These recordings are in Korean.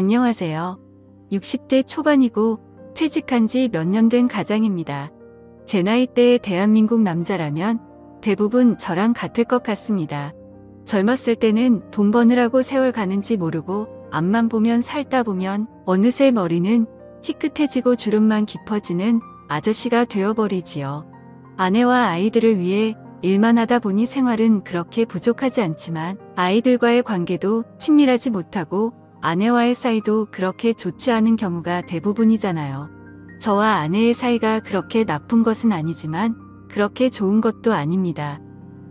안녕하세요. 60대 초반이고 퇴직한 지 몇 년 된 가장입니다. 제 나이대의 대한민국 남자라면 대부분 저랑 같을 것 같습니다. 젊었을 때는 돈 버느라고 세월 가는지 모르고 앞만 보면 살다 보면 어느새 머리는 희끗해지고 주름만 깊어지는 아저씨가 되어버리지요. 아내와 아이들을 위해 일만 하다 보니 생활은 그렇게 부족하지 않지만 아이들과의 관계도 친밀하지 못하고 아내와의 사이도 그렇게 좋지 않은 경우가 대부분이잖아요. 저와 아내의 사이가 그렇게 나쁜 것은 아니지만 그렇게 좋은 것도 아닙니다.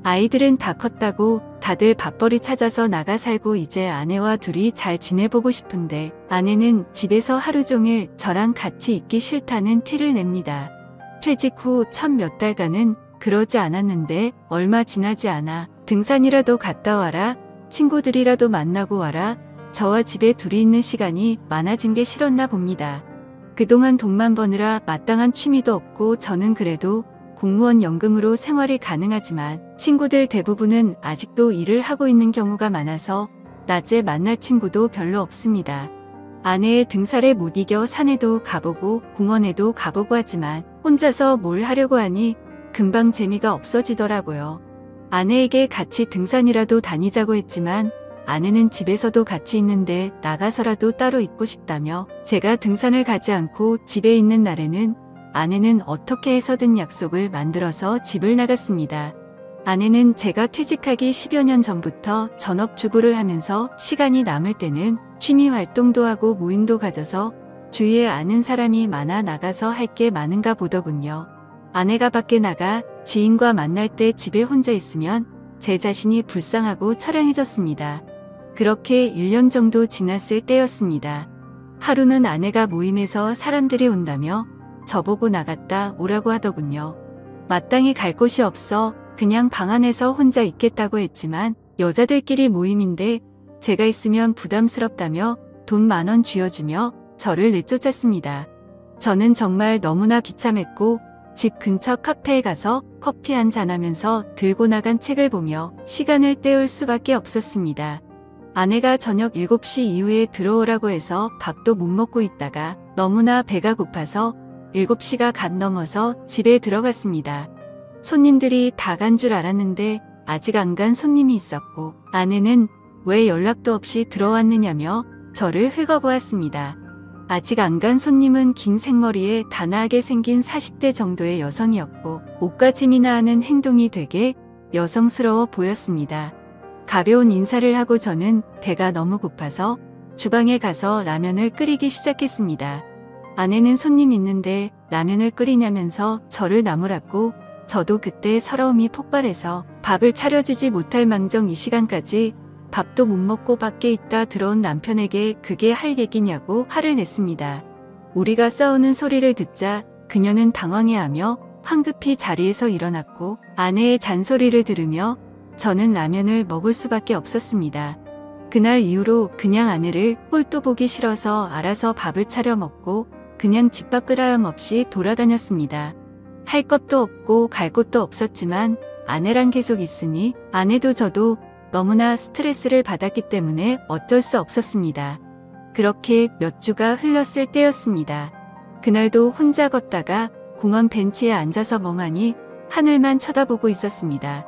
아이들은 다 컸다고 다들 밥벌이 찾아서 나가 살고 이제 아내와 둘이 잘 지내보고 싶은데 아내는 집에서 하루 종일 저랑 같이 있기 싫다는 티를 냅니다. 퇴직 후 첫 몇 달간은 그러지 않았는데 얼마 지나지 않아 등산이라도 갔다 와라, 친구들이라도 만나고 와라, 저와 집에 둘이 있는 시간이 많아진 게 싫었나 봅니다. 그동안 돈만 버느라 마땅한 취미도 없고 저는 그래도 공무원 연금으로 생활이 가능하지만 친구들 대부분은 아직도 일을 하고 있는 경우가 많아서 낮에 만날 친구도 별로 없습니다. 아내의 등살에 못 이겨 산에도 가보고 공원에도 가보고 하지만 혼자서 뭘 하려고 하니 금방 재미가 없어지더라고요. 아내에게 같이 등산이라도 다니자고 했지만 아내는 집에서도 같이 있는데 나가서라도 따로 있고 싶다며 제가 등산을 가지 않고 집에 있는 날에는 아내는 어떻게 해서든 약속을 만들어서 집을 나갔습니다. 아내는 제가 퇴직하기 10여 년 전부터 전업주부를 하면서 시간이 남을 때는 취미 활동도 하고 모임도 가져서 주위에 아는 사람이 많아 나가서 할 게 많은가 보더군요. 아내가 밖에 나가 지인과 만날 때 집에 혼자 있으면 제 자신이 불쌍하고 처량해졌습니다. 그렇게 1년 정도 지났을 때였습니다. 하루는 아내가 모임에서 사람들이 온다며 저보고 나갔다 오라고 하더군요. 마땅히 갈 곳이 없어 그냥 방 안에서 혼자 있겠다고 했지만 여자들끼리 모임인데 제가 있으면 부담스럽다며 돈 10,000원 쥐어주며 저를 내쫓았습니다. 저는 정말 너무나 비참했고 집 근처 카페에 가서 커피 한잔 하면서 들고 나간 책을 보며 시간을 때울 수밖에 없었습니다. 아내가 저녁 7시 이후에 들어오라고 해서 밥도 못 먹고 있다가 너무나 배가 고파서 7시가 갓 넘어서 집에 들어갔습니다. 손님들이 다 간 줄 알았는데 아직 안 간 손님이 있었고 아내는 왜 연락도 없이 들어왔느냐며 저를 긁어보았습니다. 아직 안 간 손님은 긴 생머리에 단아하게 생긴 40대 정도의 여성이었고 옷가짐이나 하는 행동이 되게 여성스러워 보였습니다. 가벼운 인사를 하고 저는 배가 너무 고파서 주방에 가서 라면을 끓이기 시작했습니다. 아내는 손님 있는데 라면을 끓이냐면서 저를 나무랐고 저도 그때 서러움이 폭발해서 밥을 차려주지 못할 망정 이 시간까지 밥도 못 먹고 밖에 있다 들어온 남편에게 그게 할 얘기냐고 화를 냈습니다. 우리가 싸우는 소리를 듣자 그녀는 당황해하며 황급히 자리에서 일어났고 아내의 잔소리를 들으며 저는 라면을 먹을 수밖에 없었습니다. 그날 이후로 그냥 아내를 꼴도 보기 싫어서 알아서 밥을 차려 먹고 그냥 집 밖을 하염없이 돌아다녔습니다. 할 것도 없고 갈 곳도 없었지만 아내랑 계속 있으니 아내도 저도 너무나 스트레스를 받았기 때문에 어쩔 수 없었습니다. 그렇게 몇 주가 흘렀을 때였습니다. 그날도 혼자 걷다가 공원 벤치에 앉아서 멍하니 하늘만 쳐다보고 있었습니다.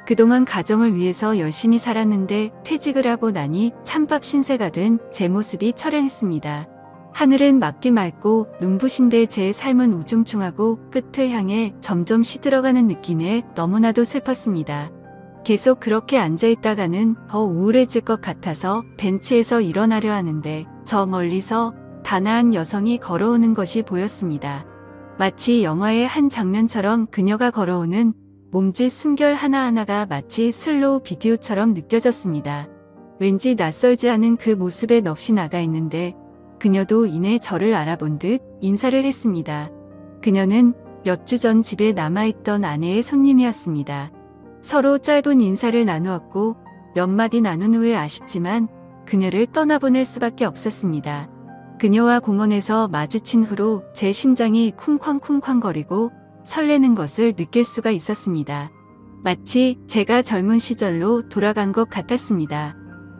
그동안 가정을 위해서 열심히 살았는데 퇴직을 하고 나니 찬밥 신세가 된 제 모습이 처량했습니다. 하늘은 맑디 맑고 눈부신데 제 삶은 우중충하고 끝을 향해 점점 시들어가는 느낌에 너무나도 슬펐습니다. 계속 그렇게 앉아있다가는 더 우울해질 것 같아서 벤치에서 일어나려 하는데 저 멀리서 단아한 여성이 걸어오는 것이 보였습니다. 마치 영화의 한 장면처럼 그녀가 걸어오는 몸짓 숨결 하나하나가 마치 슬로우 비디오처럼 느껴졌습니다. 왠지 낯설지 않은 그 모습에 넋이 나가 있는데 그녀도 이내 저를 알아본 듯 인사를 했습니다. 그녀는 몇 주 전 집에 남아있던 아내의 손님이었습니다. 서로 짧은 인사를 나누었고 몇 마디 나눈 후에 아쉽지만 그녀를 떠나보낼 수밖에 없었습니다. 그녀와 공원에서 마주친 후로 제 심장이 쿵쾅쿵쾅거리고 설레는 것을 느낄 수가 있었습니다. 마치 제가 젊은 시절로 돌아간 것 같았습니다.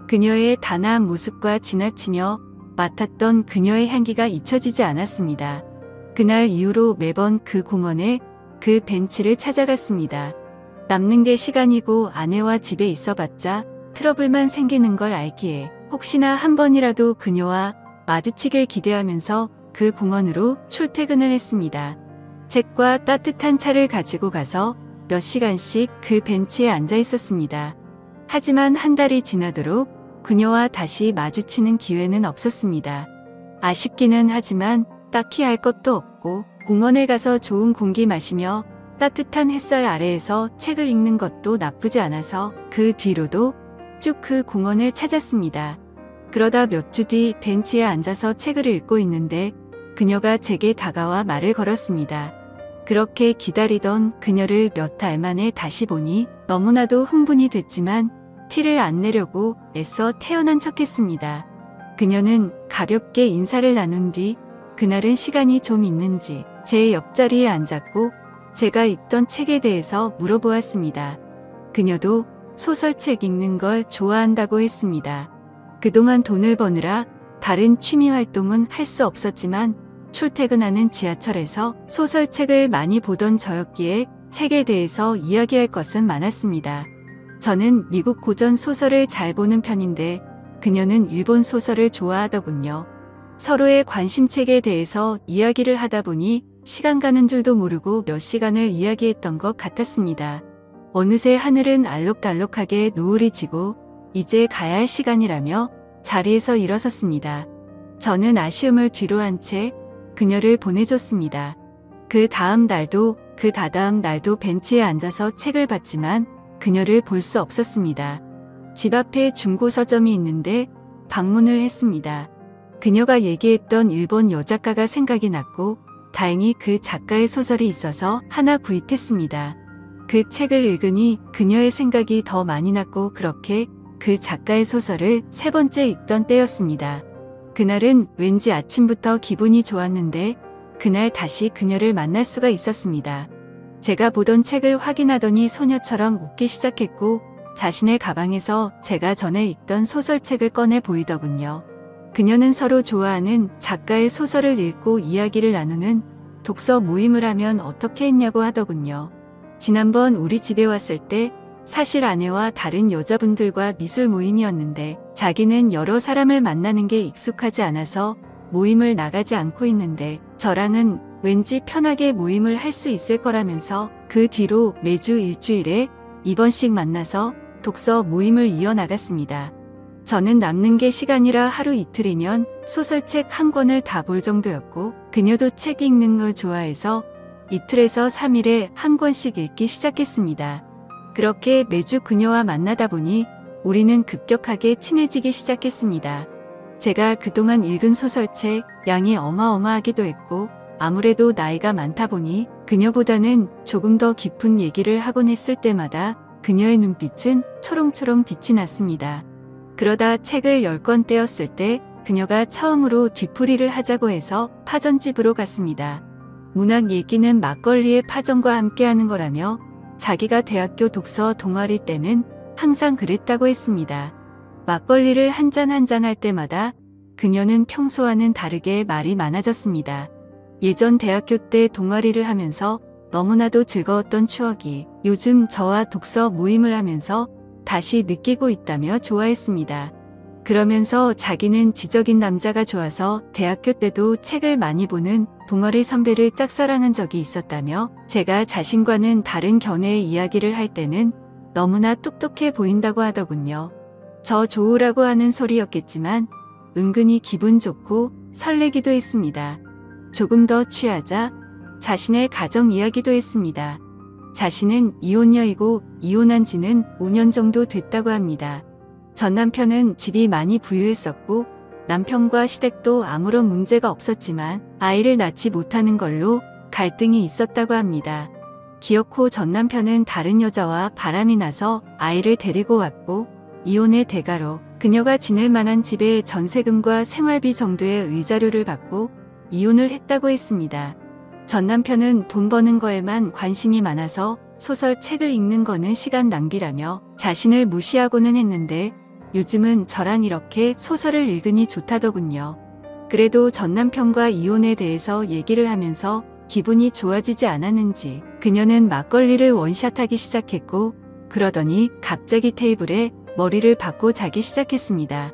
그녀의 단아한 모습과 지나치며 맡았던 그녀의 향기가 잊혀지지 않았습니다. 그날 이후로 매번 그 공원에 그 벤치를 찾아갔습니다. 남는 게 시간이고 아내와 집에 있어봤자 트러블만 생기는 걸 알기에 혹시나 한 번이라도 그녀와 마주치길 기대하면서 그 공원으로 출퇴근을 했습니다. 책과 따뜻한 차를 가지고 가서 몇 시간씩 그 벤치에 앉아 있었습니다. 하지만 한 달이 지나도록 그녀와 다시 마주치는 기회는 없었습니다. 아쉽기는 하지만 딱히 할 것도 없고 공원에 가서 좋은 공기 마시며 따뜻한 햇살 아래에서 책을 읽는 것도 나쁘지 않아서 그 뒤로도 쭉 그 공원을 찾았습니다. 그러다 몇 주 뒤 벤치에 앉아서 책을 읽고 있는데 그녀가 제게 다가와 말을 걸었습니다. 그렇게 기다리던 그녀를 몇 달 만에 다시 보니 너무나도 흥분이 됐지만 티를 안 내려고 애써 태연한 척했습니다. 그녀는 가볍게 인사를 나눈 뒤 그날은 시간이 좀 있는지 제 옆자리에 앉았고 제가 읽던 책에 대해서 물어보았습니다. 그녀도 소설책 읽는 걸 좋아한다고 했습니다. 그동안 돈을 버느라 다른 취미 활동은 할 수 없었지만 출퇴근하는 지하철에서 소설책을 많이 보던 저였기에 책에 대해서 이야기할 것은 많았습니다. 저는 미국 고전 소설을 잘 보는 편인데 그녀는 일본 소설을 좋아하더군요. 서로의 관심책에 대해서 이야기를 하다 보니 시간 가는 줄도 모르고 몇 시간을 이야기했던 것 같았습니다. 어느새 하늘은 알록달록하게 노을이 지고 이제 가야 할 시간이라며 자리에서 일어섰습니다. 저는 아쉬움을 뒤로 한 채 그녀를 보내줬습니다. 그 다음 날도 그 다다음 날도 벤치에 앉아서 책을 봤지만 그녀를 볼 수 없었습니다. 집 앞에 중고 서점이 있는데 방문을 했습니다. 그녀가 얘기했던 일본 여작가가 생각이 났고 다행히 그 작가의 소설이 있어서 하나 구입했습니다. 그 책을 읽으니 그녀의 생각이 더 많이 났고 그렇게 그 작가의 소설을 3번째 읽던 때였습니다. 그날은 왠지 아침부터 기분이 좋았는데 그날 다시 그녀를 만날 수가 있었습니다. 제가 보던 책을 확인하더니 소녀처럼 웃기 시작했고 자신의 가방에서 제가 전에 읽던 소설책을 꺼내 보이더군요. 그녀는 서로 좋아하는 작가의 소설을 읽고 이야기를 나누는 독서 모임을 하면 어떻게 했냐고 하더군요. 지난번 우리 집에 왔을 때 사실 아내와 다른 여자분들과 미술 모임이었는데 자기는 여러 사람을 만나는 게 익숙하지 않아서 모임을 나가지 않고 있는데 저랑은 왠지 편하게 모임을 할 수 있을 거라면서 그 뒤로 매주 일주일에 2번씩 만나서 독서 모임을 이어나갔습니다. 저는 남는 게 시간이라 하루 이틀이면 소설책 한 권을 다 볼 정도였고 그녀도 책 읽는 걸 좋아해서 이틀에서 3일에 한 권씩 읽기 시작했습니다. 그렇게 매주 그녀와 만나다 보니 우리는 급격하게 친해지기 시작했습니다. 제가 그동안 읽은 소설책 양이 어마어마하기도 했고 아무래도 나이가 많다 보니 그녀보다는 조금 더 깊은 얘기를 하곤 했을 때마다 그녀의 눈빛은 초롱초롱 빛이 났습니다. 그러다 책을 10권 떼었을 때 그녀가 처음으로 뒤풀이를 하자고 해서 파전집으로 갔습니다. 문학 얘기는 막걸리의 파전과 함께하는 거라며 자기가 대학교 독서 동아리 때는 항상 그랬다고 했습니다. 막걸리를 한 잔 한 잔 할 때마다 그녀는 평소와는 다르게 말이 많아졌습니다. 예전 대학교 때 동아리를 하면서 너무나도 즐거웠던 추억이 요즘 저와 독서 모임을 하면서 다시 느끼고 있다며 좋아했습니다. 그러면서 자기는 지적인 남자가 좋아서 대학교 때도 책을 많이 보는 동아리 선배를 짝사랑한 적이 있었다며 제가 자신과는 다른 견해의 이야기를 할 때는 너무나 똑똑해 보인다고 하더군요. 저 좋으라고 하는 소리였겠지만 은근히 기분 좋고 설레기도 했습니다. 조금 더 취하자 자신의 가정 이야기도 했습니다. 자신은 이혼녀이고 이혼한 지는 5년 정도 됐다고 합니다. 전 남편은 집이 많이 부유했었고 남편과 시댁도 아무런 문제가 없었지만 아이를 낳지 못하는 걸로 갈등이 있었다고 합니다. 기어코 전 남편은 다른 여자와 바람이 나서 아이를 데리고 왔고 이혼의 대가로 그녀가 지낼 만한 집의 전세금과 생활비 정도의 의자료를 받고 이혼을 했다고 했습니다. 전 남편은 돈 버는 거에만 관심이 많아서 소설 책을 읽는 거는 시간 낭비라며 자신을 무시하고는 했는데 요즘은 저랑 이렇게 소설을 읽으니 좋다더군요. 그래도 전 남편과 이혼에 대해서 얘기를 하면서 기분이 좋아지지 않았는지 그녀는 막걸리를 원샷하기 시작했고 그러더니 갑자기 테이블에 머리를 박고 자기 시작했습니다.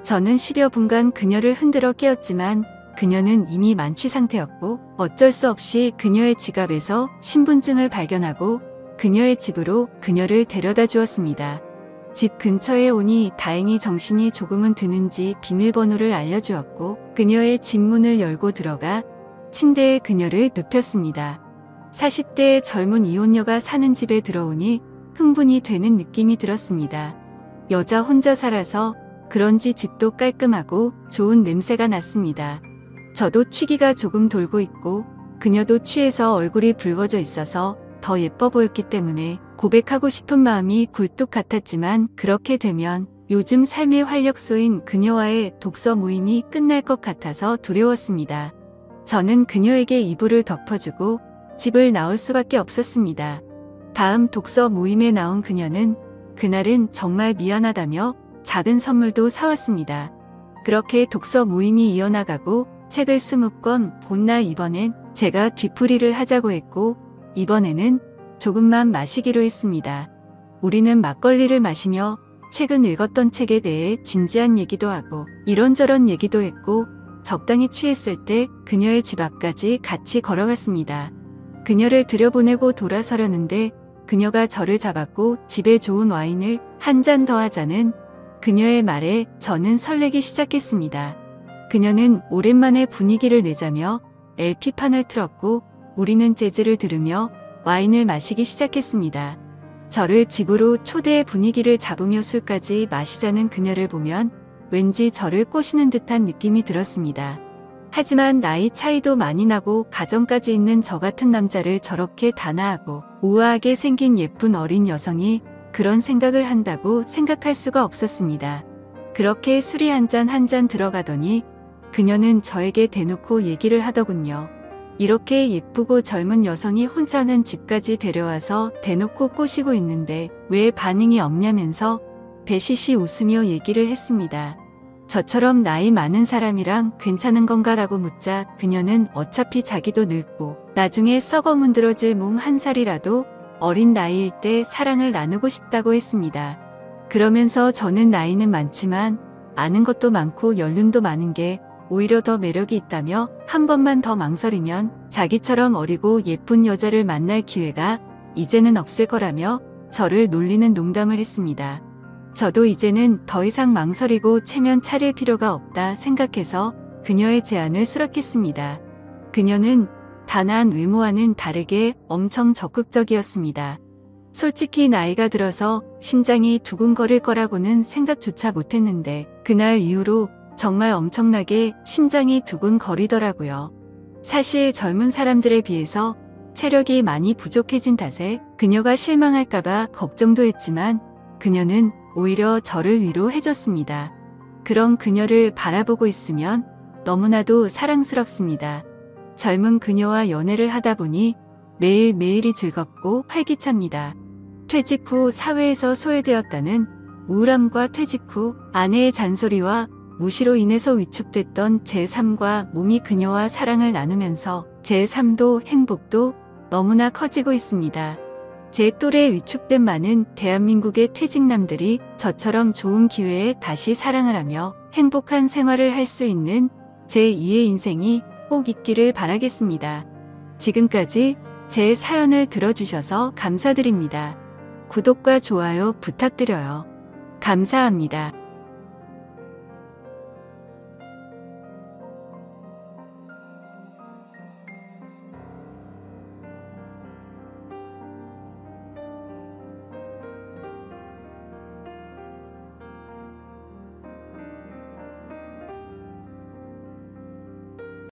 저는 10여 분간 그녀를 흔들어 깨웠지만 그녀는 이미 만취 상태였고 어쩔 수 없이 그녀의 지갑에서 신분증을 발견하고 그녀의 집으로 그녀를 데려다 주었습니다. 집 근처에 오니 다행히 정신이 조금은 드는지 비밀번호를 알려주었고 그녀의 집 문을 열고 들어가 침대에 그녀를 눕혔습니다. 40대의 젊은 이혼녀가 사는 집에 들어오니 흥분이 되는 느낌이 들었습니다. 여자 혼자 살아서 그런지 집도 깔끔하고 좋은 냄새가 났습니다. 저도 취기가 조금 돌고 있고 그녀도 취해서 얼굴이 붉어져 있어서 더 예뻐 보였기 때문에 고백하고 싶은 마음이 굴뚝 같았지만 그렇게 되면 요즘 삶의 활력소인 그녀와의 독서 모임이 끝날 것 같아서 두려웠습니다. 저는 그녀에게 이불을 덮어주고 집을 나올 수밖에 없었습니다. 다음 독서 모임에 나온 그녀는 그날은 정말 미안하다며 작은 선물도 사왔습니다. 그렇게 독서 모임이 이어나가고 책을 20권 본 날 이번엔 제가 뒤풀이를 하자고 했고 이번에는 조금만 마시기로 했습니다. 우리는 막걸리를 마시며 최근 읽었던 책에 대해 진지한 얘기도 하고 이런저런 얘기도 했고 적당히 취했을 때 그녀의 집 앞까지 같이 걸어갔습니다. 그녀를 들여보내고 돌아서려는데 그녀가 저를 잡았고 집에 좋은 와인을 한 잔 더 하자는 그녀의 말에 저는 설레기 시작했습니다. 그녀는 오랜만에 분위기를 내자며 LP판을 틀었고 우리는 재즈를 들으며 와인을 마시기 시작했습니다. 저를 집으로 초대해 분위기를 잡으며 술까지 마시자는 그녀를 보면 왠지 저를 꼬시는 듯한 느낌이 들었습니다. 하지만 나이 차이도 많이 나고 가정까지 있는 저 같은 남자를 저렇게 단아하고 우아하게 생긴 예쁜 어린 여성이 그런 생각을 한다고 생각할 수가 없었습니다. 그렇게 술이 한 잔 들어가더니 그녀는 저에게 대놓고 얘기를 하더군요. 이렇게 예쁘고 젊은 여성이 혼자는 집까지 데려와서 대놓고 꼬시고 있는데 왜 반응이 없냐면서 배시시 웃으며 얘기를 했습니다. 저처럼 나이 많은 사람이랑 괜찮은 건가라고 묻자 그녀는 어차피 자기도 늙고 나중에 썩어 문드러질 몸 한 살이라도 어린 나이일 때 사랑을 나누고 싶다고 했습니다. 그러면서 저는 나이는 많지만 아는 것도 많고 연륜도 많은 게 오히려 더 매력이 있다며 한 번만 더 망설이면 자기처럼 어리고 예쁜 여자를 만날 기회가 이제는 없을 거라며 저를 놀리는 농담을 했습니다. 저도 이제는 더 이상 망설이고 체면 차릴 필요가 없다 생각해서 그녀의 제안을 수락했습니다. 그녀는 단아한 외모와는 다르게 엄청 적극적이었습니다. 솔직히 나이가 들어서 심장이 두근거릴 거라고는 생각조차 못했는데 그날 이후로 정말 엄청나게 심장이 두근거리더라고요. 사실 젊은 사람들에 비해서 체력이 많이 부족해진 탓에 그녀가 실망할까봐 걱정도 했지만 그녀는 오히려 저를 위로해줬습니다. 그런 그녀를 바라보고 있으면 너무나도 사랑스럽습니다. 젊은 그녀와 연애를 하다 보니 매일매일이 즐겁고 활기찹니다. 퇴직 후 사회에서 소외되었다는 우울함과 퇴직 후 아내의 잔소리와 무시로 인해서 위축됐던 제 삶과 몸이 그녀와 사랑을 나누면서 제 삶도 행복도 너무나 커지고 있습니다. 제 또래에 위축된 많은 대한민국의 퇴직남들이 저처럼 좋은 기회에 다시 사랑을 하며 행복한 생활을 할 수 있는 제2의 인생이 꼭 있기를 바라겠습니다. 지금까지 제 사연을 들어주셔서 감사드립니다. 구독과 좋아요 부탁드려요. 감사합니다.